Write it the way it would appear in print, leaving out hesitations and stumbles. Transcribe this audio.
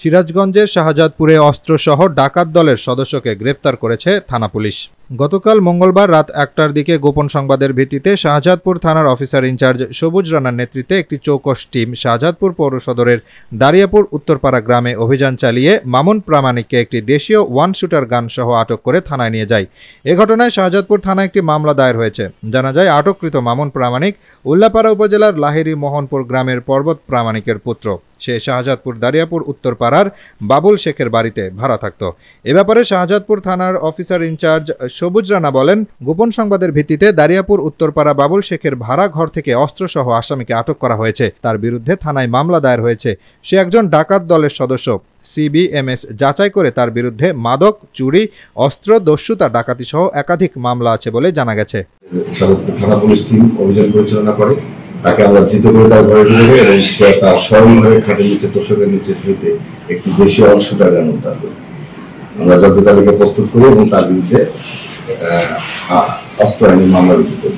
সিরাজগঞ্জের শাহজাদপুরে অস্ত্রসহ ডাকাত দলের সদস্যকে গ্রেপ্তার করেছে থানা পুলিশ। গতকাল মঙ্গলবার রাত ১টার দিকে গোপন সংবাদের ভিত্তিতে শাহজাদপুর থানার অফিসার ইনচার্জ সবুজ রানার নেতৃত্বে একটি চৌকস টিম শাহজাদপুর পৌর সদরের দারিয়াপুর উত্তরপাড়া গ্রামে অভিযান চালিয়ে মামুন প্রামাণিককে একটি দেশীয় ওয়ান শুটার গান সহ আটক করে থানায় নিয়ে যায়। এ ঘটনায় শাহজাদপুর থানায় একটি মামলা দায়ের হয়েছে। জানা যায়, আটককৃত মামুন প্রামাণিক উল্লাপাড়া উপজেলার লাহিড়ী মোহনপুর গ্রামের পর্বত প্রামাণিকের পুত্র। সে শাহজাদপুর দারিয়াপুর উত্তরপাড়ার বাবুল শেখের বাড়িতে ভাড়া থাকত। এ ব্যাপারে শাহজাদপুর থানার অফিসার ইনচার্জ সবুজ রানা বলেন, গোপন সংবাদের ভিত্তিতে দারিয়াপুর উত্তরপাড়া বাবুল শেখের ভাড়া ঘর থেকে অস্ত্রসহ আসামিকে আটক করা হয়েছে। তার বিরুদ্ধে থানায় মামলা দায়ের হয়েছে। সে একজন ডাকাত দলের সদস্য। সিবিএমএস যাচাই করে তার বিরুদ্ধে মাদক, চুরি, অস্ত্র, দস্যুতা, ডাকাতি সহ একাধিক মামলা আছে বলে জানা গেছে। থানা পুলিশ টিম অভিযান পরিচালনা করে তাকে আমরা ধৃত করে তার ঘরে ঢুকে এবং সে তার স্বয়ং ঘরে খাটের নিচে তোষকের নিচে ফ্রিতে একটি দেশীয় অংশটা উদ্ধার করি। আমরা জব্দ তালিকা প্রস্তুত করি এবং তার বিরুদ্ধে অস্ত্র আইনি মামলা রুজু করি।